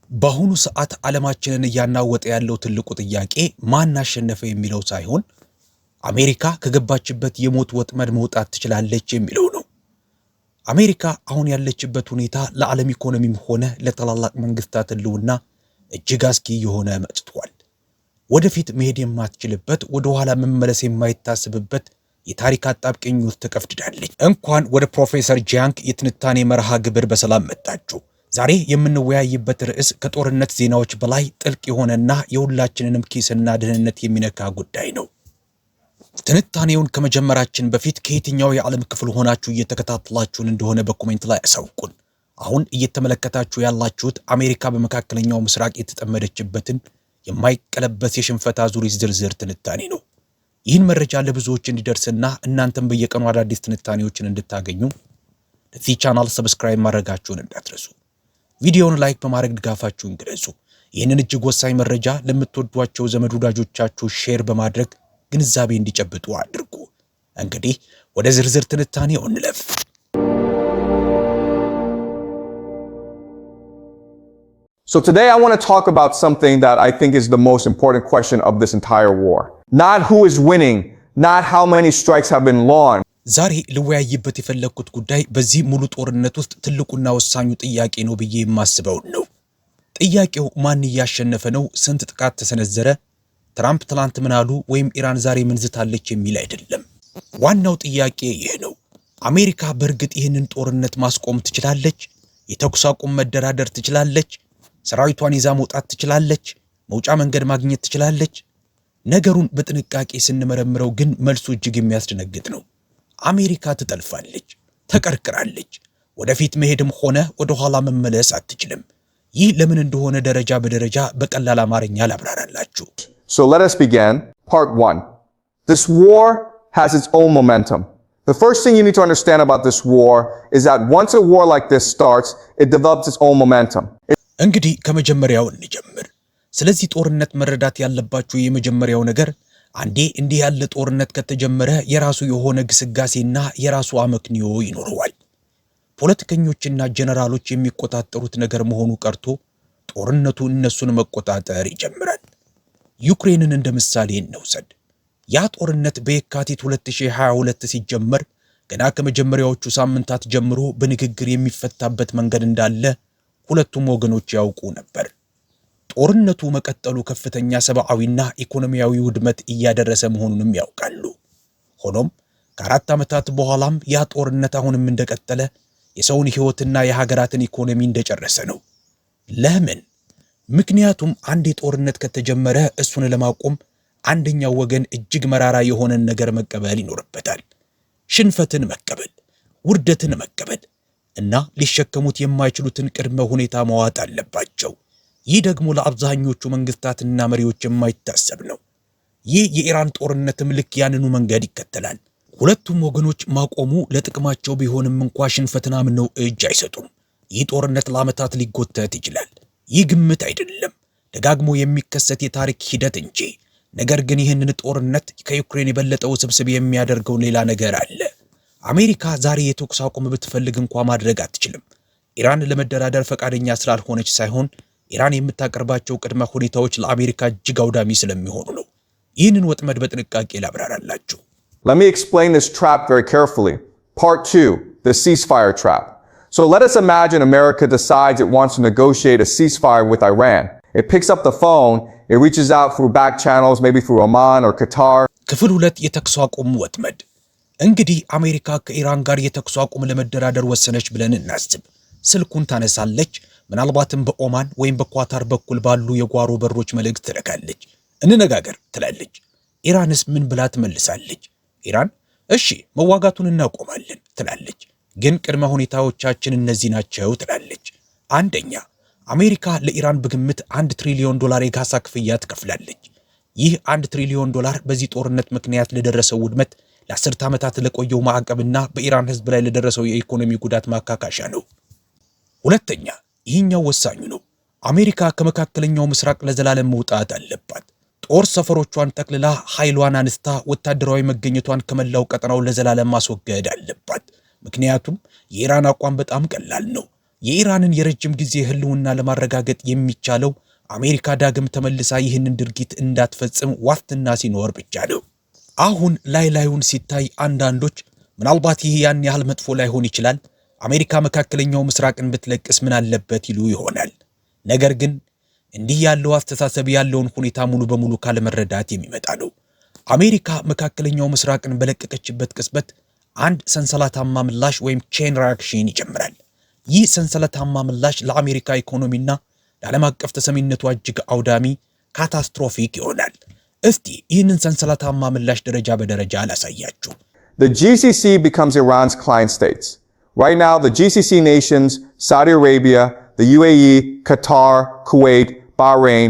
በአሁኑ ሰዓት ዓለማችንን እያናወጠ ያለው ትልቁ ጥያቄ ማን አሸነፈ የሚለው ሳይሆን አሜሪካ ከገባችበት የሞት ወጥመድ መውጣት ትችላለች የሚለው ነው። አሜሪካ አሁን ያለችበት ሁኔታ ለዓለም ኢኮኖሚም ሆነ ለታላላቅ መንግስታት ህልውና እጅግ አስጊ የሆነ መጥቷል። ወደፊት መሄድ የማትችልበት ወደ ኋላ መመለስ የማይታሰብበት የታሪክ አጣብቂኝ ውስጥ ተቀፍድዳለች። እንኳን ወደ ፕሮፌሰር ጃንክ የትንታኔ መርሃ ግብር በሰላም መጣችሁ። ዛሬ የምንወያይበት ርዕስ ከጦርነት ዜናዎች በላይ ጥልቅ የሆነና የሁላችንንም ኪስና ደህንነት የሚነካ ጉዳይ ነው። ትንታኔውን ከመጀመራችን በፊት ከየትኛው የዓለም ክፍል ሆናችሁ እየተከታተላችሁን እንደሆነ በኮሜንት ላይ አሳውቁን። አሁን እየተመለከታችሁ ያላችሁት አሜሪካ በመካከለኛው ምስራቅ የተጠመደችበትን የማይቀለበስ የሽንፈት አዙሪት ዝርዝር ትንታኔ ነው። ይህን መረጃ ለብዙዎች እንዲደርስና እናንተም በየቀኑ አዳዲስ ትንታኔዎችን እንድታገኙ ለዚህ ቻናል ሰብስክራይብ ማድረጋችሁን እንዳትረሱ። ቪዲዮውን ላይክ በማድረግ ድጋፋችሁን ግለጹ። ይህንን እጅግ ወሳኝ መረጃ ለምትወዷቸው ዘመድ ወዳጆቻችሁ ሼር በማድረግ ግንዛቤ እንዲጨብጡ አድርጉ። እንግዲህ ወደ ዝርዝር ትንታኔው እንለፍ። So today I want to talk about something that I think is the most important question of this entire war. Not who is winning, not how many strikes have been launched. ዛሬ ልወያይበት የፈለኩት ጉዳይ በዚህ ሙሉ ጦርነት ውስጥ ትልቁና ወሳኙ ጥያቄ ነው ብዬ የማስበው ነው። ጥያቄው ማን እያሸነፈ ነው? ስንት ጥቃት ተሰነዘረ? ትራምፕ ትላንት ምን አሉ? ወይም ኢራን ዛሬ ምን ዝታለች የሚል አይደለም። ዋናው ጥያቄ ይህ ነው። አሜሪካ በእርግጥ ይህንን ጦርነት ማስቆም ትችላለች? የተኩስ አቁም መደራደር ትችላለች? ሰራዊቷን ይዛ መውጣት ትችላለች? መውጫ መንገድ ማግኘት ትችላለች? ነገሩን በጥንቃቄ ስንመረምረው ግን መልሱ እጅግ የሚያስደነግጥ ነው። አሜሪካ ትጠልፋለች፣ ተቀርቅራለች። ወደፊት መሄድም ሆነ ወደ ኋላ መመለስ አትችልም። ይህ ለምን እንደሆነ ደረጃ በደረጃ በቀላል አማርኛ ላብራራላችሁ። So let us begin. Part 1. This war has its own momentum. The first thing you need to understand about this war is that once a war like this starts, it develops its own momentum. እንግዲህ ከመጀመሪያው እንጀምር። ስለዚህ ጦርነት መረዳት ያለባችሁ የመጀመሪያው ነገር አንዴ እንዲህ ያለ ጦርነት ከተጀመረ የራሱ የሆነ ግስጋሴና የራሱ አመክንዮ ይኖረዋል። ፖለቲከኞችና ጀነራሎች የሚቆጣጠሩት ነገር መሆኑ ቀርቶ ጦርነቱ እነሱን መቆጣጠር ይጀምራል። ዩክሬንን እንደ ምሳሌ እንውሰድ። ያ ጦርነት በየካቲት 2022 ሲጀመር ገና ከመጀመሪያዎቹ ሳምንታት ጀምሮ በንግግር የሚፈታበት መንገድ እንዳለ ሁለቱም ወገኖች ያውቁ ነበር። ጦርነቱ መቀጠሉ ከፍተኛ ሰብአዊና ኢኮኖሚያዊ ውድመት እያደረሰ መሆኑንም ያውቃሉ። ሆኖም ከ4 ዓመታት በኋላም ያ ጦርነት አሁንም እንደቀጠለ የሰውን ሕይወትና የሀገራትን ኢኮኖሚ እንደጨረሰ ነው። ለምን? ምክንያቱም አንድ ጦርነት ከተጀመረ እሱን ለማቆም አንደኛው ወገን እጅግ መራራ የሆነን ነገር መቀበል ይኖርበታል። ሽንፈትን መቀበል፣ ውርደትን መቀበል እና ሊሸከሙት የማይችሉትን ቅድመ ሁኔታ መዋጥ አለባቸው። ይህ ደግሞ ለአብዛኞቹ መንግስታትና መሪዎች የማይታሰብ ነው። ይህ የኢራን ጦርነትም ልክ ያንኑ መንገድ ይከተላል። ሁለቱም ወገኖች ማቆሙ ለጥቅማቸው ቢሆንም እንኳ ሽንፈትን አምነው እጅ አይሰጡም። ይህ ጦርነት ለዓመታት ሊጎተት ይችላል። ይህ ግምት አይደለም፣ ደጋግሞ የሚከሰት የታሪክ ሂደት እንጂ። ነገር ግን ይህንን ጦርነት ከዩክሬን የበለጠ ውስብስብ የሚያደርገው ሌላ ነገር አለ። አሜሪካ ዛሬ የተኩስ አቁም ብትፈልግ እንኳ ማድረግ አትችልም። ኢራን ለመደራደር ፈቃደኛ ስላልሆነች ሳይሆን ኢራን የምታቀርባቸው ቅድመ ሁኔታዎች ለአሜሪካ እጅግ አውዳሚ ስለሚሆኑ ነው። ይህንን ወጥመድ በጥንቃቄ ላብራራላችሁ። Let me explain this trap very carefully. Part 2, the ceasefire trap. So let us imagine America decides it wants to negotiate a ceasefire with Iran. It picks up the phone, it reaches out through back channels, maybe through Oman or Qatar. ክፍል 2 የተኩስ አቁም ወጥመድ። እንግዲህ አሜሪካ ከኢራን ጋር የተኩስ አቁም ለመደራደር ወሰነች ብለን እናስብ። ስልኩን ታነሳለች። ምናልባትም በኦማን ወይም በኳታር በኩል ባሉ የጓሮ በሮች መልእክት ትልካለች። እንነጋገር ትላለች። ኢራንስ ምን ብላ ትመልሳለች? ኢራን እሺ መዋጋቱን እናቆማለን ትላለች። ግን ቅድመ ሁኔታዎቻችን እነዚህ ናቸው ትላለች። አንደኛ፣ አሜሪካ ለኢራን በግምት $1 ትሪሊዮን የካሳ ክፍያ ትከፍላለች። ይህ $1 ትሪሊዮን በዚህ ጦርነት ምክንያት ለደረሰው ውድመት፣ ለ10 ዓመታት ለቆየው ማዕቀብና በኢራን ሕዝብ ላይ ለደረሰው የኢኮኖሚ ጉዳት ማካካሻ ነው። ሁለተኛ፣ ይህኛው ወሳኙ ነው። አሜሪካ ከመካከለኛው ምስራቅ ለዘላለም መውጣት አለባት። ጦር ሰፈሮቿን ጠቅልላ ኃይሏን አንስታ ወታደራዊ መገኘቷን ከመላው ቀጠናው ለዘላለም ማስወገድ አለባት። ምክንያቱም የኢራን አቋም በጣም ቀላል ነው። የኢራንን የረጅም ጊዜ ህልውና ለማረጋገጥ የሚቻለው አሜሪካ ዳግም ተመልሳ ይህንን ድርጊት እንዳትፈጽም ዋስትና ሲኖር ብቻ ነው። አሁን ላዩን ሲታይ አንዳንዶች ምናልባት ይህ ያን ያህል መጥፎ ላይሆን ይችላል፣ አሜሪካ መካከለኛው ምስራቅን ብትለቅስ ምን አለበት ይሉ ይሆናል። ነገር ግን እንዲህ ያለው አስተሳሰብ ያለውን ሁኔታ ሙሉ በሙሉ ካለመረዳት የሚመጣ ነው። አሜሪካ መካከለኛው ምስራቅን በለቀቀችበት ቅጽበት አንድ ሰንሰለታማ ምላሽ ወይም ቼን ሪአክሽን ይጀምራል። ይህ ሰንሰለታማ ምላሽ ለአሜሪካ ኢኮኖሚና ለዓለም አቀፍ ተሰሚነቱ እጅግ አውዳሚ ካታስትሮፊክ ይሆናል። እስቲ ይህንን ሰንሰለታማ ምላሽ ደረጃ በደረጃ ላሳያችሁ። The GCC becomes Iran's client states. Right now, the GCC nations, Saudi Arabia, the UAE, Qatar, Kuwait, Bahrain.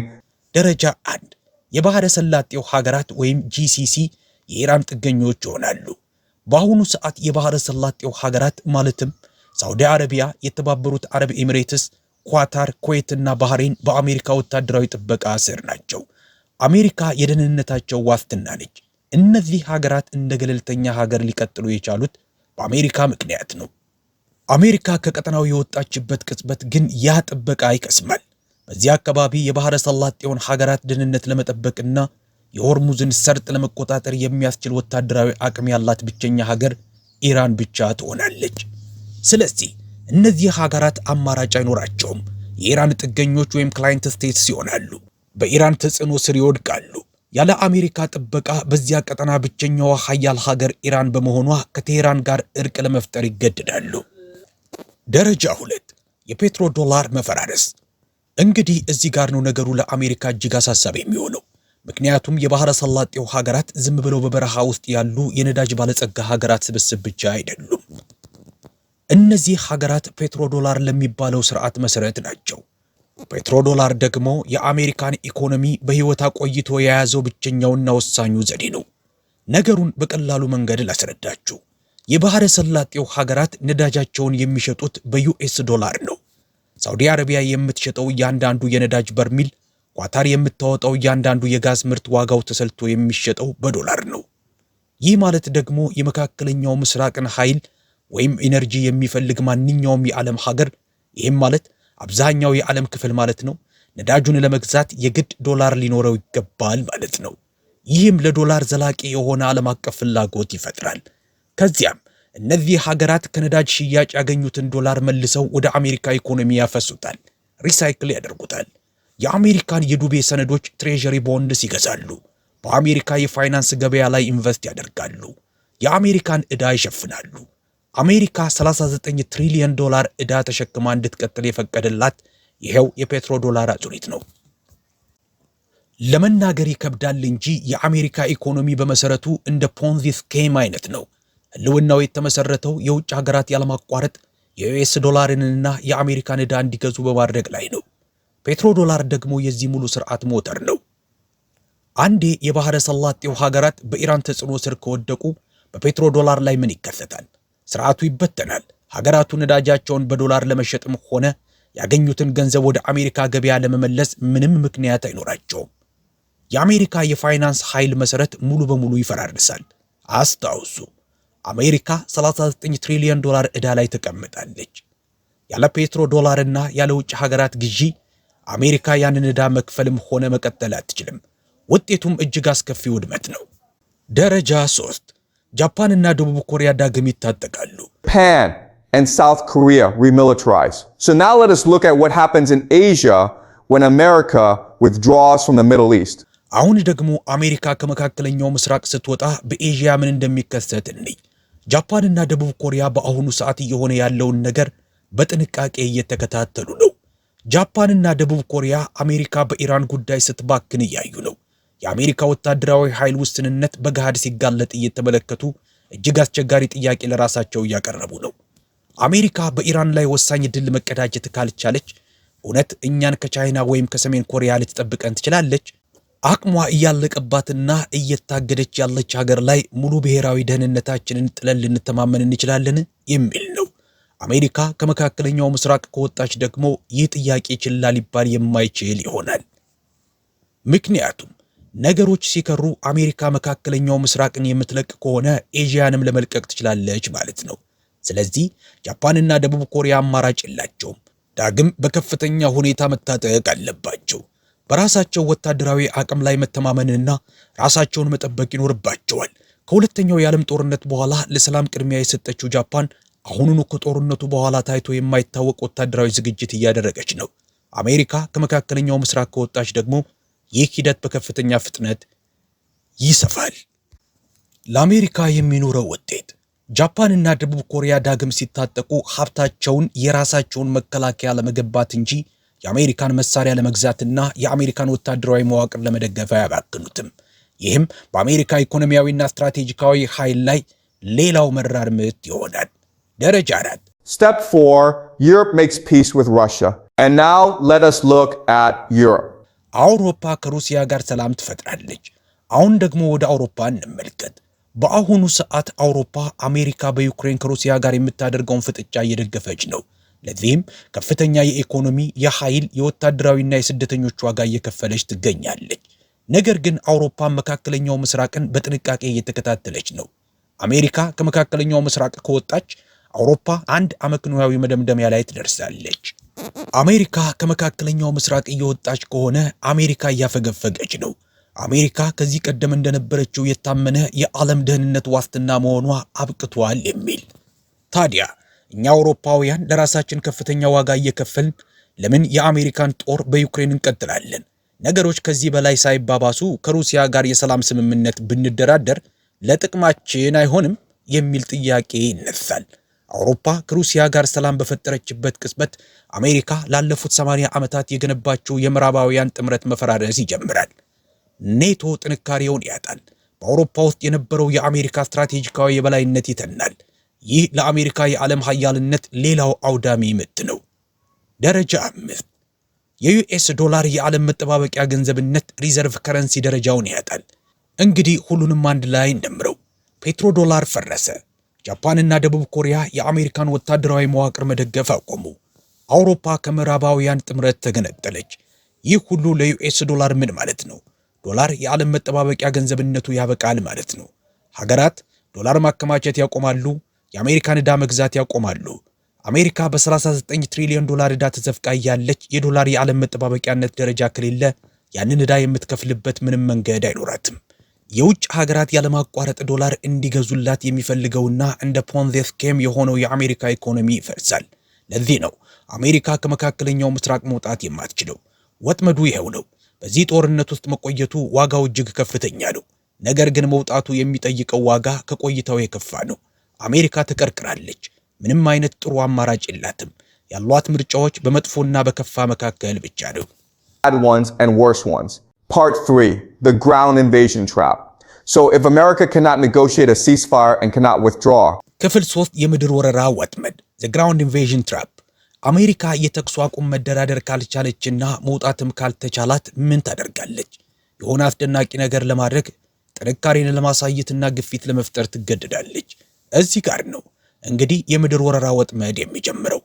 ደረጃ 1 የባህረ ሰላጤው ሀገራት ወይም GCC የኢራን ጥገኞች ይሆናሉ። በአሁኑ ሰዓት የባህረ ሰላጤው ሀገራት ማለትም ሳውዲ አረቢያ፣ የተባበሩት አረብ ኤሚሬትስ፣ ኳታር፣ ኩዌትና ባህሬን በአሜሪካ ወታደራዊ ጥበቃ ስር ናቸው። አሜሪካ የደህንነታቸው ዋስትና ነች። እነዚህ ሀገራት እንደ ገለልተኛ ሀገር ሊቀጥሉ የቻሉት በአሜሪካ ምክንያት ነው። አሜሪካ ከቀጠናው የወጣችበት ቅጽበት ግን ያ ጥበቃ ይከስማል። በዚህ አካባቢ የባህረ ሰላጤውን ሀገራት ደህንነት ለመጠበቅና የሆርሙዝን ሰርጥ ለመቆጣጠር የሚያስችል ወታደራዊ አቅም ያላት ብቸኛ ሀገር ኢራን ብቻ ትሆናለች። ስለዚህ እነዚህ ሀገራት አማራጭ አይኖራቸውም። የኢራን ጥገኞች ወይም ክላይንት ስቴትስ ይሆናሉ። በኢራን ተጽዕኖ ስር ይወድቃሉ። ያለ አሜሪካ ጥበቃ በዚያ ቀጠና ብቸኛዋ ሀያል ሀገር ኢራን በመሆኗ ከቴህራን ጋር እርቅ ለመፍጠር ይገደዳሉ። ደረጃ 2 የፔትሮ ዶላር መፈራረስ። እንግዲህ እዚህ ጋር ነው ነገሩ ለአሜሪካ እጅግ አሳሳቢ የሚሆነው። ምክንያቱም የባህረ ሰላጤው ሀገራት ዝም ብለው በበረሃ ውስጥ ያሉ የነዳጅ ባለጸጋ ሀገራት ስብስብ ብቻ አይደሉም። እነዚህ ሀገራት ፔትሮ ዶላር ለሚባለው ስርዓት መሰረት ናቸው። ፔትሮ ዶላር ደግሞ የአሜሪካን ኢኮኖሚ በህይወት አቆይቶ የያዘው ብቸኛውና ወሳኙ ዘዴ ነው። ነገሩን በቀላሉ መንገድ ላስረዳችሁ። የባህረ ሰላጤው ሀገራት ነዳጃቸውን የሚሸጡት በዩኤስ ዶላር ነው። ሳውዲ አረቢያ የምትሸጠው እያንዳንዱ የነዳጅ በርሚል፣ ኳታር የምታወጣው እያንዳንዱ የጋዝ ምርት ዋጋው ተሰልቶ የሚሸጠው በዶላር ነው። ይህ ማለት ደግሞ የመካከለኛው ምስራቅን ኃይል ወይም ኢነርጂ የሚፈልግ ማንኛውም የዓለም ሀገር፣ ይህም ማለት አብዛኛው የዓለም ክፍል ማለት ነው፣ ነዳጁን ለመግዛት የግድ ዶላር ሊኖረው ይገባል ማለት ነው። ይህም ለዶላር ዘላቂ የሆነ ዓለም አቀፍ ፍላጎት ይፈጥራል። ከዚያም እነዚህ ሀገራት ከነዳጅ ሽያጭ ያገኙትን ዶላር መልሰው ወደ አሜሪካ ኢኮኖሚ ያፈሱታል፣ ሪሳይክል ያደርጉታል። የአሜሪካን የዱቤ ሰነዶች ትሬዠሪ ቦንድስ ይገዛሉ። በአሜሪካ የፋይናንስ ገበያ ላይ ኢንቨስት ያደርጋሉ። የአሜሪካን ዕዳ ይሸፍናሉ። አሜሪካ 39 ትሪሊዮን ዶላር ዕዳ ተሸክማ እንድትቀጥል የፈቀደላት ይሄው የፔትሮ ዶላር አዙሪት ነው። ለመናገር ይከብዳል እንጂ የአሜሪካ ኢኮኖሚ በመሰረቱ እንደ ፖንዚ ስኬም አይነት ነው። ህልውናው የተመሰረተው የውጭ ሀገራት ያለማቋረጥ የዩኤስ ዶላርንና የአሜሪካን ዕዳ እንዲገዙ በማድረግ ላይ ነው። ፔትሮ ዶላር ደግሞ የዚህ ሙሉ ስርዓት ሞተር ነው። አንዴ የባህረ ሰላጤው ሀገራት በኢራን ተጽዕኖ ስር ከወደቁ በፔትሮ ዶላር ላይ ምን ይከሰታል? ስርዓቱ ይበተናል። ሀገራቱ ነዳጃቸውን በዶላር ለመሸጥም ሆነ ያገኙትን ገንዘብ ወደ አሜሪካ ገበያ ለመመለስ ምንም ምክንያት አይኖራቸውም። የአሜሪካ የፋይናንስ ኃይል መሰረት ሙሉ በሙሉ ይፈራርሳል። አስታውሱ፣ አሜሪካ 39 ትሪሊዮን ዶላር ዕዳ ላይ ተቀምጣለች። ያለ ፔትሮ ዶላርና ያለ ውጭ ሀገራት ግዢ አሜሪካ ያንን ዕዳ መክፈልም ሆነ መቀጠል አትችልም። ውጤቱም እጅግ አስከፊ ውድመት ነው። ደረጃ 3 ጃፓንና ደቡብ ኮሪያ ዳግም ይታጠቃሉ። Japan and South Korea remilitarize. So now let us look at what happens in Asia when America withdraws from the Middle East. አሁን ደግሞ አሜሪካ ከመካከለኛው ምስራቅ ስትወጣ በኤዥያ ምን እንደሚከሰት እንይ። ጃፓንና ደቡብ ኮሪያ በአሁኑ ሰዓት እየሆነ ያለውን ነገር በጥንቃቄ እየተከታተሉ ነው። ጃፓንና ደቡብ ኮሪያ አሜሪካ በኢራን ጉዳይ ስትባክን እያዩ ነው። የአሜሪካ ወታደራዊ ኃይል ውስንነት በገሃድ ሲጋለጥ እየተመለከቱ እጅግ አስቸጋሪ ጥያቄ ለራሳቸው እያቀረቡ ነው። አሜሪካ በኢራን ላይ ወሳኝ ድል መቀዳጀት ካልቻለች እውነት እኛን ከቻይና ወይም ከሰሜን ኮሪያ ልትጠብቀን ትችላለች? አቅሟ እያለቀባትና እየታገደች ያለች ሀገር ላይ ሙሉ ብሔራዊ ደህንነታችንን ጥለን ልንተማመን እንችላለን የሚል ነው። አሜሪካ ከመካከለኛው ምስራቅ ከወጣች ደግሞ ይህ ጥያቄ ችላ ሊባል የማይችል ይሆናል። ምክንያቱም ነገሮች ሲከሩ አሜሪካ መካከለኛው ምስራቅን የምትለቅ ከሆነ ኤዥያንም ለመልቀቅ ትችላለች ማለት ነው። ስለዚህ ጃፓንና ደቡብ ኮሪያ አማራጭ የላቸውም። ዳግም በከፍተኛ ሁኔታ መታጠቅ አለባቸው። በራሳቸው ወታደራዊ አቅም ላይ መተማመንና ራሳቸውን መጠበቅ ይኖርባቸዋል። ከሁለተኛው የዓለም ጦርነት በኋላ ለሰላም ቅድሚያ የሰጠችው ጃፓን አሁኑኑ ከጦርነቱ በኋላ ታይቶ የማይታወቅ ወታደራዊ ዝግጅት እያደረገች ነው። አሜሪካ ከመካከለኛው ምስራቅ ከወጣች ደግሞ ይህ ሂደት በከፍተኛ ፍጥነት ይሰፋል። ለአሜሪካ የሚኖረው ውጤት ጃፓንና ደቡብ ኮሪያ ዳግም ሲታጠቁ ሀብታቸውን የራሳቸውን መከላከያ ለመገንባት እንጂ የአሜሪካን መሳሪያ ለመግዛትና የአሜሪካን ወታደራዊ መዋቅር ለመደገፍ አያባክኑትም። ይህም በአሜሪካ ኢኮኖሚያዊና ስትራቴጂካዊ ኃይል ላይ ሌላው መራር ምት ይሆናል። ደረጃ 4 Step 4, Europe makes peace with Russia. And now let us look at Europe. አውሮፓ ከሩሲያ ጋር ሰላም ትፈጥራለች። አሁን ደግሞ ወደ አውሮፓ እንመልከት። በአሁኑ ሰዓት አውሮፓ አሜሪካ በዩክሬን ከሩሲያ ጋር የምታደርገውን ፍጥጫ እየደገፈች ነው። ለዚህም ከፍተኛ የኢኮኖሚ፣ የኃይል፣ የወታደራዊና የስደተኞች ዋጋ እየከፈለች ትገኛለች። ነገር ግን አውሮፓ መካከለኛው ምስራቅን በጥንቃቄ እየተከታተለች ነው። አሜሪካ ከመካከለኛው ምስራቅ ከወጣች አውሮፓ አንድ አመክንዮአዊ መደምደሚያ ላይ ትደርሳለች። አሜሪካ ከመካከለኛው ምስራቅ እየወጣች ከሆነ አሜሪካ እያፈገፈገች ነው። አሜሪካ ከዚህ ቀደም እንደነበረችው የታመነ የዓለም ደህንነት ዋስትና መሆኗ አብቅቷል የሚል። ታዲያ እኛ አውሮፓውያን ለራሳችን ከፍተኛ ዋጋ እየከፈልን ለምን የአሜሪካን ጦር በዩክሬን እንቀጥላለን? ነገሮች ከዚህ በላይ ሳይባባሱ ከሩሲያ ጋር የሰላም ስምምነት ብንደራደር ለጥቅማችን አይሆንም የሚል ጥያቄ ይነሳል። አውሮፓ ከሩሲያ ጋር ሰላም በፈጠረችበት ቅጽበት አሜሪካ ላለፉት 80 ዓመታት የገነባቸው የምዕራባውያን ጥምረት መፈራረስ ይጀምራል። ኔቶ ጥንካሬውን ያጣል። በአውሮፓ ውስጥ የነበረው የአሜሪካ ስትራቴጂካዊ የበላይነት ይተናል። ይህ ለአሜሪካ የዓለም ሀያልነት ሌላው አውዳሚ ምት ነው። ደረጃ 5 የዩኤስ ዶላር የዓለም መጠባበቂያ ገንዘብነት ሪዘርቭ ከረንሲ ደረጃውን ያጣል። እንግዲህ ሁሉንም አንድ ላይ እንደምረው። ፔትሮ ዶላር ፈረሰ። ጃፓንና ደቡብ ኮሪያ የአሜሪካን ወታደራዊ መዋቅር መደገፍ አቆሙ። አውሮፓ ከምዕራባውያን ጥምረት ተገነጠለች። ይህ ሁሉ ለዩኤስ ዶላር ምን ማለት ነው? ዶላር የዓለም መጠባበቂያ ገንዘብነቱ ያበቃል ማለት ነው። ሀገራት ዶላር ማከማቸት ያቆማሉ። የአሜሪካን ዕዳ መግዛት ያቆማሉ። አሜሪካ በ39 ትሪሊዮን ዶላር ዕዳ ተዘፍቃ ያለች የዶላር የዓለም መጠባበቂያነት ደረጃ ከሌለ ያንን ዕዳ የምትከፍልበት ምንም መንገድ አይኖራትም። የውጭ ሀገራት ያለማቋረጥ ዶላር እንዲገዙላት የሚፈልገውና እንደ ፖንዚ ስኬም የሆነው የአሜሪካ ኢኮኖሚ ይፈርሳል። ለዚህ ነው አሜሪካ ከመካከለኛው ምስራቅ መውጣት የማትችለው። ወጥመዱ ይሄው ነው። በዚህ ጦርነት ውስጥ መቆየቱ ዋጋው እጅግ ከፍተኛ ነው። ነገር ግን መውጣቱ የሚጠይቀው ዋጋ ከቆይታው የከፋ ነው። አሜሪካ ተቀርቅራለች። ምንም አይነት ጥሩ አማራጭ የላትም። ያሏት ምርጫዎች በመጥፎና በከፋ መካከል ብቻ ነው። Bad ones and worse ones. Part 3, the ground invasion trap. So if America cannot negotiate a ceasefire and cannot withdraw. ክፍል 3 የምድር ወረራ ወጥመድ the ground invasion trap። አሜሪካ የተኩስ አቁም መደራደር ካልቻለችና መውጣትም ካልተቻላት ምን ታደርጋለች? የሆነ አስደናቂ ነገር ለማድረግ ጥንካሬን ለማሳየትና ግፊት ለመፍጠር ትገደዳለች። እዚህ ጋር ነው እንግዲህ የምድር ወረራ ወጥመድ የሚጀምረው።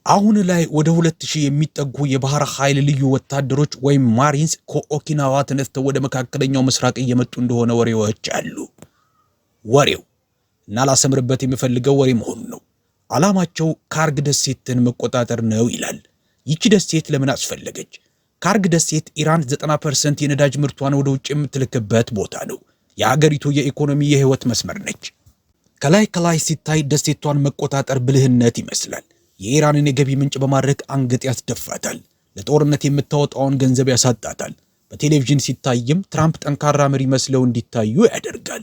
አሁን ላይ ወደ 2000 የሚጠጉ የባህር ኃይል ልዩ ወታደሮች ወይም ማሪንስ ከኦኪናዋ ተነስተው ወደ መካከለኛው ምስራቅ እየመጡ እንደሆነ ወሬዎች አሉ። ወሬው እና ላሰምርበት የሚፈልገው ወሬ መሆኑ ነው። ዓላማቸው ካርግ ደሴትን መቆጣጠር ነው ይላል። ይቺ ደሴት ለምን አስፈለገች? ካርግ ደሴት ኢራን 90% የነዳጅ ምርቷን ወደ ውጭ የምትልክበት ቦታ ነው። የሀገሪቱ የኢኮኖሚ የህይወት መስመር ነች። ከላይ ሲታይ ደሴቷን መቆጣጠር ብልህነት ይመስላል። የኢራንን የገቢ ምንጭ በማድረግ አንገት ያስደፋታል። ለጦርነት የምታወጣውን ገንዘብ ያሳጣታል። በቴሌቪዥን ሲታይም ትራምፕ ጠንካራ መሪ መስለው እንዲታዩ ያደርጋል።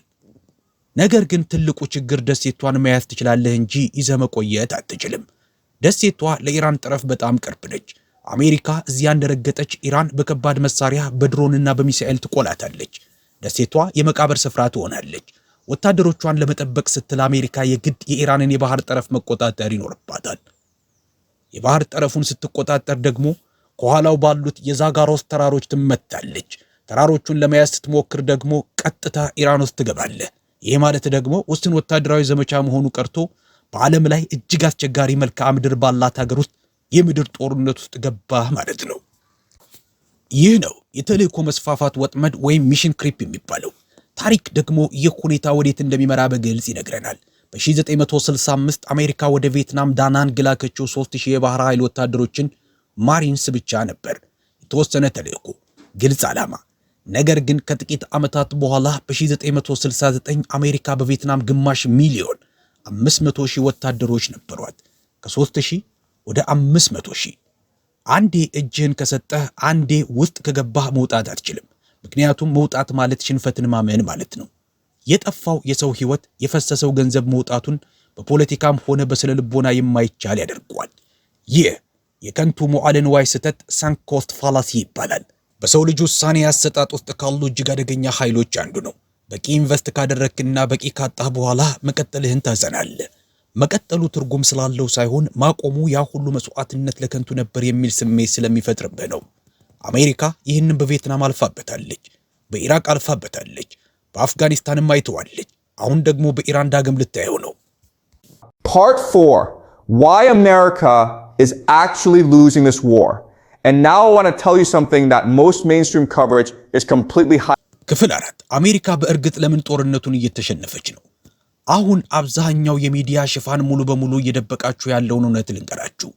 ነገር ግን ትልቁ ችግር ደሴቷን መያዝ ትችላለህ እንጂ ይዘህ መቆየት አትችልም። ደሴቷ ለኢራን ጠረፍ በጣም ቅርብ ነች። አሜሪካ እዚያ እንደረገጠች ኢራን በከባድ መሳሪያ በድሮንና በሚሳኤል ትቆላታለች። ደሴቷ የመቃብር ስፍራ ትሆናለች። ወታደሮቿን ለመጠበቅ ስትል አሜሪካ የግድ የኢራንን የባህር ጠረፍ መቆጣጠር ይኖርባታል። የባህር ጠረፉን ስትቆጣጠር ደግሞ ከኋላው ባሉት የዛጋሮስ ተራሮች ትመታለች። ተራሮቹን ለመያዝ ስትሞክር ደግሞ ቀጥታ ኢራን ውስጥ ትገባለህ። ይህ ማለት ደግሞ ውስን ወታደራዊ ዘመቻ መሆኑ ቀርቶ በዓለም ላይ እጅግ አስቸጋሪ መልክዓ ምድር ባላት ሀገር ውስጥ የምድር ጦርነት ውስጥ ገባህ ማለት ነው። ይህ ነው የተልእኮ መስፋፋት ወጥመድ ወይም ሚሽን ክሪፕ የሚባለው። ታሪክ ደግሞ ይህ ሁኔታ ወዴት እንደሚመራ በግልጽ ይነግረናል። በ1965 አሜሪካ ወደ ቪየትናም ዳናንግ ላከችው 3000 የባህር ኃይል ወታደሮችን ማሪንስ ብቻ ነበር። የተወሰነ ተልእኮ፣ ግልጽ ዓላማ። ነገር ግን ከጥቂት ዓመታት በኋላ በ1969 አሜሪካ በቪየትናም ግማሽ ሚሊዮን 500,000 ወታደሮች ነበሯት። ከ3000 ወደ 500,000። አንዴ እጅህን ከሰጠህ አንዴ ውስጥ ከገባህ መውጣት አትችልም። ምክንያቱም መውጣት ማለት ሽንፈትን ማመን ማለት ነው። የጠፋው የሰው ሕይወት፣ የፈሰሰው ገንዘብ መውጣቱን በፖለቲካም ሆነ በስነ ልቦና የማይቻል ያደርገዋል። ይህ የከንቱ መዋዕለ ንዋይ ስህተት ሳንክ ኮስት ፋላሲ ይባላል። በሰው ልጅ ውሳኔ አሰጣጥ ውስጥ ካሉ እጅግ አደገኛ ኃይሎች አንዱ ነው። በቂ ኢንቨስት ካደረክና በቂ ካጣህ በኋላ መቀጠልህን ታዘናለህ። መቀጠሉ ትርጉም ስላለው ሳይሆን ማቆሙ ያ ሁሉ መስዋዕትነት ለከንቱ ነበር የሚል ስሜት ስለሚፈጥርብህ ነው። አሜሪካ ይህንን በቪየትናም አልፋበታለች፣ በኢራቅ አልፋበታለች፣ በአፍጋኒስታንም አይተዋለች። አሁን ደግሞ በኢራን ዳግም ልታየው ነው። Part 4. Why America is actually losing this war. And now I want to tell you something that most mainstream coverage is completely hiding. ክፍል 4 አሜሪካ በእርግጥ ለምን ጦርነቱን እየተሸነፈች ነው? አሁን አብዛኛው የሚዲያ ሽፋን ሙሉ በሙሉ እየደበቃችሁ ያለውን እውነት ልንገራችሁ።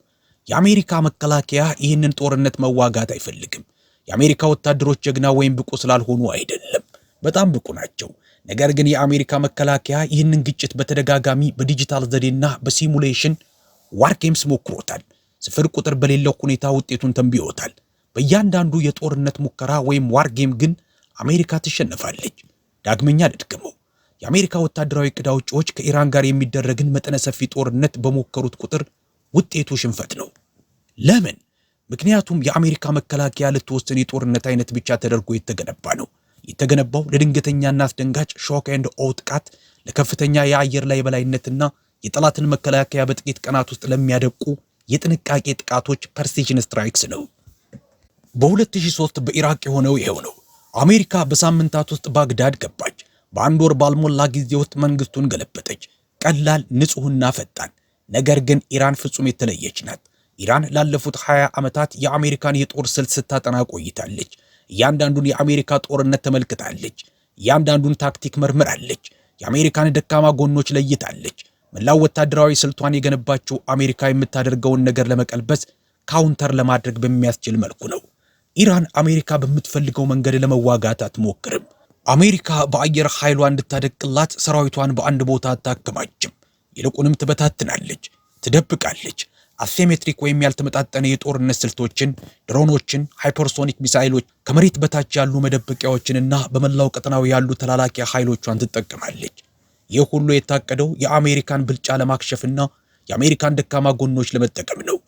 የአሜሪካ መከላከያ ይህንን ጦርነት መዋጋት አይፈልግም። የአሜሪካ ወታደሮች ጀግና ወይም ብቁ ስላልሆኑ አይደለም፣ በጣም ብቁ ናቸው። ነገር ግን የአሜሪካ መከላከያ ይህንን ግጭት በተደጋጋሚ በዲጂታል ዘዴና በሲሙሌሽን ዋር ጌምስ ሞክሮታል። ስፍር ቁጥር በሌለው ሁኔታ ውጤቱን ተንብዮታል። በእያንዳንዱ የጦርነት ሙከራ ወይም ዋር ጌም ግን አሜሪካ ትሸነፋለች። ዳግመኛ ልድገመው። የአሜሪካ ወታደራዊ ዕቅድ አውጪዎች ከኢራን ጋር የሚደረግን መጠነ ሰፊ ጦርነት በሞከሩት ቁጥር ውጤቱ ሽንፈት ነው። ለምን? ምክንያቱም የአሜሪካ መከላከያ ልትወሰን የጦርነት አይነት ብቻ ተደርጎ የተገነባ ነው። የተገነባው ለድንገተኛና አስደንጋጭ ሾክ ኤንድ ኦው ጥቃት፣ ለከፍተኛ የአየር ላይ በላይነትና የጠላትን መከላከያ በጥቂት ቀናት ውስጥ ለሚያደቁ የጥንቃቄ ጥቃቶች ፕሬሲዥን ስትራይክስ ነው። በ2003 በኢራቅ የሆነው ይሄው ነው። አሜሪካ በሳምንታት ውስጥ ባግዳድ ገባች። በአንድ ወር ባልሞላ ጊዜ ውስጥ መንግስቱን ገለበጠች። ቀላል፣ ንጹህና ፈጣን። ነገር ግን ኢራን ፍጹም የተለየች ናት። ኢራን ላለፉት 20 ዓመታት የአሜሪካን የጦር ስልት ስታጠና ቆይታለች። እያንዳንዱን የአሜሪካ ጦርነት ተመልክታለች። እያንዳንዱን ታክቲክ መርምራለች። የአሜሪካን ደካማ ጎኖች ለይታለች። መላው ወታደራዊ ስልቷን የገነባቸው አሜሪካ የምታደርገውን ነገር ለመቀልበስ ካውንተር ለማድረግ በሚያስችል መልኩ ነው። ኢራን አሜሪካ በምትፈልገው መንገድ ለመዋጋት አትሞክርም። አሜሪካ በአየር ኃይሏ እንድታደቅላት ሰራዊቷን በአንድ ቦታ አታከማችም። ይልቁንም ትበታትናለች፣ ትደብቃለች። አሲሜትሪክ ወይም ያልተመጣጠነ የጦርነት ስልቶችን፣ ድሮኖችን፣ ሃይፐርሶኒክ ሚሳይሎች፣ ከመሬት በታች ያሉ መደበቂያዎችንና በመላው ቀጠናው ያሉ ተላላኪ ኃይሎቿን ትጠቀማለች። ይህ ሁሉ የታቀደው የአሜሪካን ብልጫ ለማክሸፍና የአሜሪካን ደካማ ጎኖች ለመጠቀም ነው።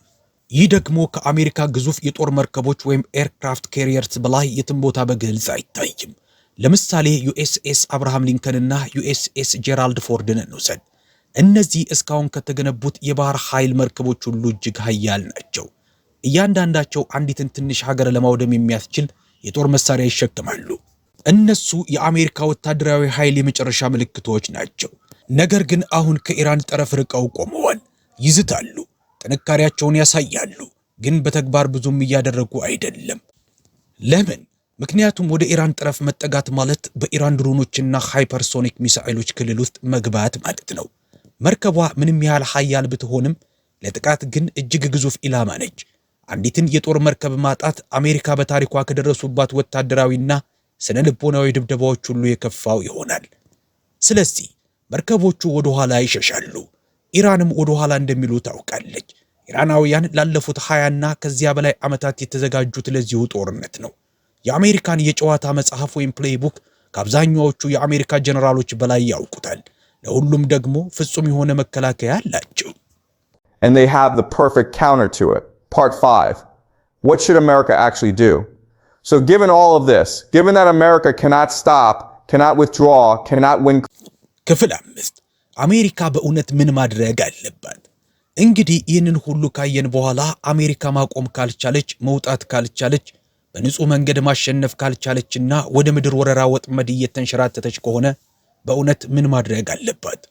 ይህ ደግሞ ከአሜሪካ ግዙፍ የጦር መርከቦች ወይም ኤርክራፍት ካሪየርስ በላይ የትም ቦታ በግልጽ አይታይም። ለምሳሌ ዩኤስኤስ አብርሃም ሊንከንና ዩኤስኤስ ጄራልድ ፎርድን እንውሰድ። እነዚህ እስካሁን ከተገነቡት የባህር ኃይል መርከቦች ሁሉ እጅግ ኃያል ናቸው። እያንዳንዳቸው አንዲትን ትንሽ ሀገር ለማውደም የሚያስችል የጦር መሳሪያ ይሸከማሉ። እነሱ የአሜሪካ ወታደራዊ ኃይል የመጨረሻ ምልክቶች ናቸው። ነገር ግን አሁን ከኢራን ጠረፍ ርቀው ቆመዋል። ይዝታሉ፣ ጥንካሬያቸውን ያሳያሉ፣ ግን በተግባር ብዙም እያደረጉ አይደለም። ለምን? ምክንያቱም ወደ ኢራን ጠረፍ መጠጋት ማለት በኢራን ድሮኖችና ሃይፐርሶኒክ ሚሳኤሎች ክልል ውስጥ መግባት ማለት ነው። መርከቧ ምንም ያህል ኃያል ብትሆንም ለጥቃት ግን እጅግ ግዙፍ ኢላማ ነች። አንዲትን የጦር መርከብ ማጣት አሜሪካ በታሪኳ ከደረሱባት ወታደራዊና ስነ ልቦናዊ ድብደባዎች ሁሉ የከፋው ይሆናል። ስለዚህ መርከቦቹ ወደ ኋላ ይሸሻሉ። ኢራንም ወደ ኋላ እንደሚሉ ታውቃለች። ኢራናውያን ላለፉት 20ና ከዚያ በላይ ዓመታት የተዘጋጁት ለዚሁ ጦርነት ነው። የአሜሪካን የጨዋታ መጽሐፍ ወይም ፕሌይቡክ ከአብዛኛዎቹ የአሜሪካ ጀነራሎች በላይ ያውቁታል። ለሁሉም ደግሞ ፍጹም የሆነ መከላከያ አላቸው። And they have the perfect counter to it. Part 5. What should America actually do? So given all of this, given that America cannot stop, cannot withdraw, cannot win. ክፍል 5 አሜሪካ በእውነት ምን ማድረግ አለባት? እንግዲህ ይህንን ሁሉ ካየን በኋላ አሜሪካ ማቆም ካልቻለች፣ መውጣት ካልቻለች፣ በንጹህ መንገድ ማሸነፍ ካልቻለችና ወደ ምድር ወረራ ወጥመድ እየተንሸራተተች ከሆነ በእውነት ምን ማድረግ አለባት?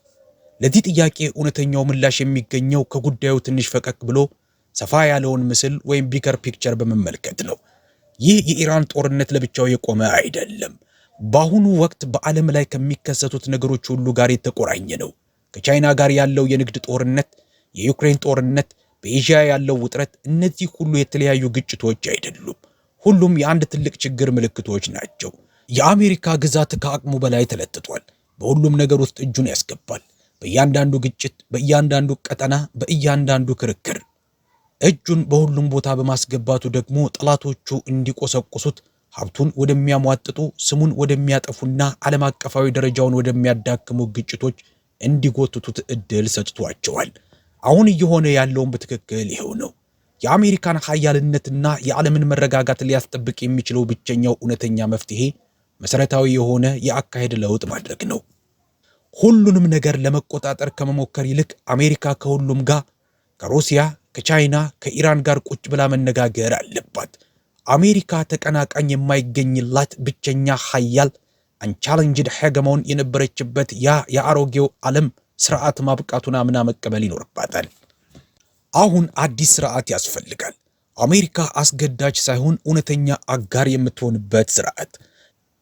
ለዚህ ጥያቄ እውነተኛው ምላሽ የሚገኘው ከጉዳዩ ትንሽ ፈቀቅ ብሎ ሰፋ ያለውን ምስል ወይም ቢገር ፒክቸር በመመልከት ነው። ይህ የኢራን ጦርነት ለብቻው የቆመ አይደለም። በአሁኑ ወቅት በዓለም ላይ ከሚከሰቱት ነገሮች ሁሉ ጋር የተቆራኘ ነው። ከቻይና ጋር ያለው የንግድ ጦርነት፣ የዩክሬን ጦርነት፣ በኤዥያ ያለው ውጥረት፣ እነዚህ ሁሉ የተለያዩ ግጭቶች አይደሉም። ሁሉም የአንድ ትልቅ ችግር ምልክቶች ናቸው። የአሜሪካ ግዛት ከአቅሙ በላይ ተለጥጧል። በሁሉም ነገር ውስጥ እጁን ያስገባል። በእያንዳንዱ ግጭት፣ በእያንዳንዱ ቀጠና፣ በእያንዳንዱ ክርክር እጁን በሁሉም ቦታ በማስገባቱ ደግሞ ጠላቶቹ እንዲቆሰቁሱት፣ ሀብቱን ወደሚያሟጥጡ፣ ስሙን ወደሚያጠፉና ዓለም አቀፋዊ ደረጃውን ወደሚያዳክሙ ግጭቶች እንዲጎትቱት እድል ሰጥቷቸዋል። አሁን እየሆነ ያለውን በትክክል ይሄው ነው። የአሜሪካን ኃያልነትና የዓለምን መረጋጋት ሊያስጠብቅ የሚችለው ብቸኛው እውነተኛ መፍትሄ መሰረታዊ የሆነ የአካሄድ ለውጥ ማድረግ ነው። ሁሉንም ነገር ለመቆጣጠር ከመሞከር ይልቅ አሜሪካ ከሁሉም ጋር ከሩሲያ፣ ከቻይና፣ ከኢራን ጋር ቁጭ ብላ መነጋገር አለባት። አሜሪካ ተቀናቃኝ የማይገኝላት ብቸኛ ኃያል አንቻሌንጅድ ሄገሞን የነበረችበት ያ የአሮጌው ዓለም ስርዓት ማብቃቱን አምና መቀበል ይኖርባታል። አሁን አዲስ ስርዓት ያስፈልጋል። አሜሪካ አስገዳጅ ሳይሆን እውነተኛ አጋር የምትሆንበት ስርዓት፣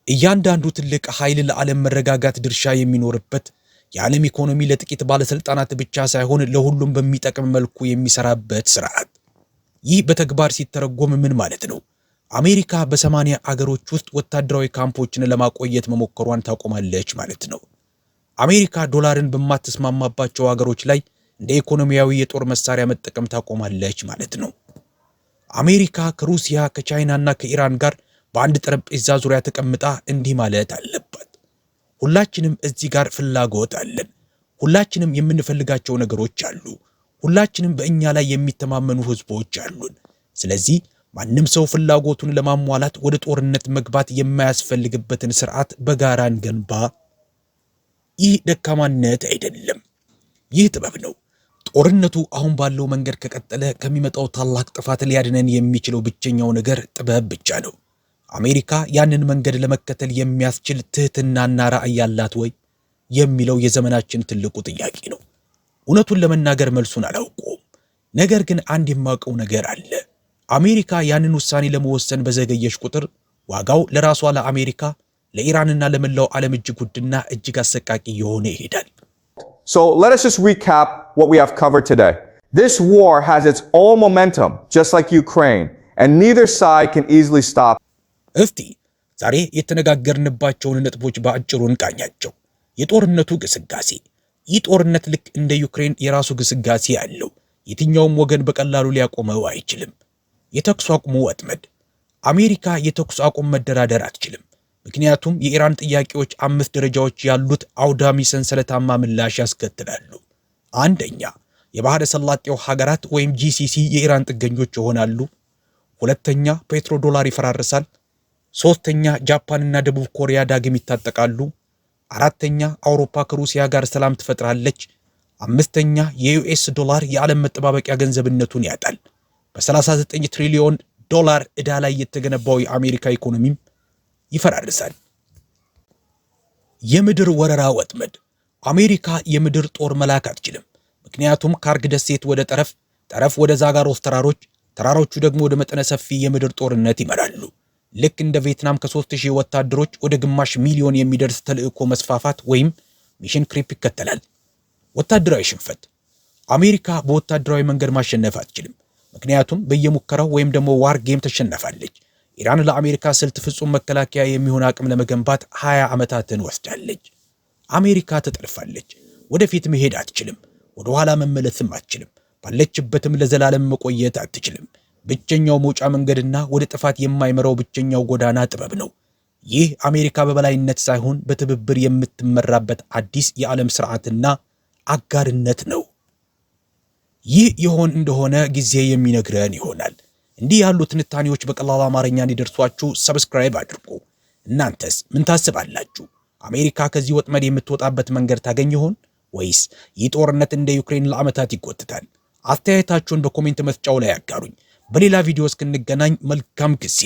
እያንዳንዱ ትልቅ ኃይል ለዓለም መረጋጋት ድርሻ የሚኖርበት፣ የዓለም ኢኮኖሚ ለጥቂት ባለስልጣናት ብቻ ሳይሆን ለሁሉም በሚጠቅም መልኩ የሚሰራበት ስርዓት። ይህ በተግባር ሲተረጎም ምን ማለት ነው? አሜሪካ በ80 አገሮች ውስጥ ወታደራዊ ካምፖችን ለማቆየት መሞከሯን ታቆማለች ማለት ነው። አሜሪካ ዶላርን በማትስማማባቸው አገሮች ላይ እንደ ኢኮኖሚያዊ የጦር መሳሪያ መጠቀም ታቆማለች ማለት ነው። አሜሪካ ከሩሲያ፣ ከቻይናና ከኢራን ጋር በአንድ ጠረጴዛ ዙሪያ ተቀምጣ እንዲህ ማለት አለባት። ሁላችንም እዚህ ጋር ፍላጎት አለን። ሁላችንም የምንፈልጋቸው ነገሮች አሉ። ሁላችንም በእኛ ላይ የሚተማመኑ ህዝቦች አሉን። ስለዚህ ማንም ሰው ፍላጎቱን ለማሟላት ወደ ጦርነት መግባት የማያስፈልግበትን ስርዓት በጋራ እንገንባ። ይህ ደካማነት አይደለም፣ ይህ ጥበብ ነው። ጦርነቱ አሁን ባለው መንገድ ከቀጠለ ከሚመጣው ታላቅ ጥፋት ሊያድነን የሚችለው ብቸኛው ነገር ጥበብ ብቻ ነው። አሜሪካ ያንን መንገድ ለመከተል የሚያስችል ትህትናና ራዕይ ያላት ወይ የሚለው የዘመናችን ትልቁ ጥያቄ ነው። እውነቱን ለመናገር መልሱን አላውቀውም። ነገር ግን አንድ የማውቀው ነገር አለ። አሜሪካ ያንን ውሳኔ ለመወሰን በዘገየሽ ቁጥር ዋጋው ለራሷ ለአሜሪካ፣ ለኢራንና ለመላው ዓለም እጅግ ውድና እጅግ አሰቃቂ የሆነ ይሄዳል። So let us just recap what we have covered today. This war has its own momentum, just like Ukraine, and neither side can easily stop. እስቲ ዛሬ የተነጋገርንባቸውን ነጥቦች በአጭሩ እንቃኛቸው። የጦርነቱ ግስጋሴ። ይህ ጦርነት ልክ እንደ ዩክሬን የራሱ ግስጋሴ አለው። የትኛውም ወገን በቀላሉ ሊያቆመው አይችልም። የተኩስ አቁሙ ወጥመድ። አሜሪካ የተኩስ አቁም መደራደር አትችልም። ምክንያቱም የኢራን ጥያቄዎች 5 ደረጃዎች ያሉት አውዳሚ ሰንሰለታማ ምላሽ ያስከትላሉ። አንደኛ፣ የባህረ ሰላጤው ሀገራት ወይም ጂሲሲ የኢራን ጥገኞች ይሆናሉ። ሁለተኛ፣ ፔትሮ ዶላር ይፈራርሳል። ሶስተኛ፣ ጃፓንና ደቡብ ኮሪያ ዳግም ይታጠቃሉ። አራተኛ፣ አውሮፓ ከሩሲያ ጋር ሰላም ትፈጥራለች። አምስተኛ፣ የዩኤስ ዶላር የዓለም መጠባበቂያ ገንዘብነቱን ያጣል። በ39 ትሪሊዮን ዶላር ዕዳ ላይ የተገነባው የአሜሪካ ኢኮኖሚም ይፈራርሳል። የምድር ወረራ ወጥመድ። አሜሪካ የምድር ጦር መላክ አትችልም። ምክንያቱም ካርግ ደሴት ወደ ጠረፍ፣ ጠረፍ ወደ ዛጋሮስ ተራሮች፣ ተራሮቹ ደግሞ ወደ መጠነ ሰፊ የምድር ጦርነት ይመራሉ። ልክ እንደ ቪየትናም ከ3000 ወታደሮች ወደ ግማሽ ሚሊዮን የሚደርስ ተልዕኮ መስፋፋት ወይም ሚሽን ክሪፕ ይከተላል። ወታደራዊ ሽንፈት። አሜሪካ በወታደራዊ መንገድ ማሸነፍ አትችልም። ምክንያቱም በየሙከራው ወይም ደግሞ ዋር ጌም ተሸነፋለች። ኢራን ለአሜሪካ ስልት ፍጹም መከላከያ የሚሆን አቅም ለመገንባት 20 ዓመታትን ወስዳለች። አሜሪካ ተጠልፋለች። ወደፊት መሄድ አትችልም። ወደ ኋላ መመለስም አትችልም። ባለችበትም ለዘላለም መቆየት አትችልም። ብቸኛው መውጫ መንገድና ወደ ጥፋት የማይመራው ብቸኛው ጎዳና ጥበብ ነው። ይህ አሜሪካ በበላይነት ሳይሆን በትብብር የምትመራበት አዲስ የዓለም ስርዓትና አጋርነት ነው። ይህ ይሆን እንደሆነ ጊዜ የሚነግረን ይሆናል። እንዲህ ያሉ ትንታኔዎች በቀላል አማርኛ እንዲደርሷችሁ ሰብስክራይብ አድርጉ። እናንተስ ምን ታስባላችሁ? አሜሪካ ከዚህ ወጥመድ የምትወጣበት መንገድ ታገኝ ይሆን ወይስ ይህ ጦርነት እንደ ዩክሬን ለዓመታት ይጎትታል? አስተያየታችሁን በኮሜንት መስጫው ላይ አጋሩኝ። በሌላ ቪዲዮ እስክንገናኝ መልካም ጊዜ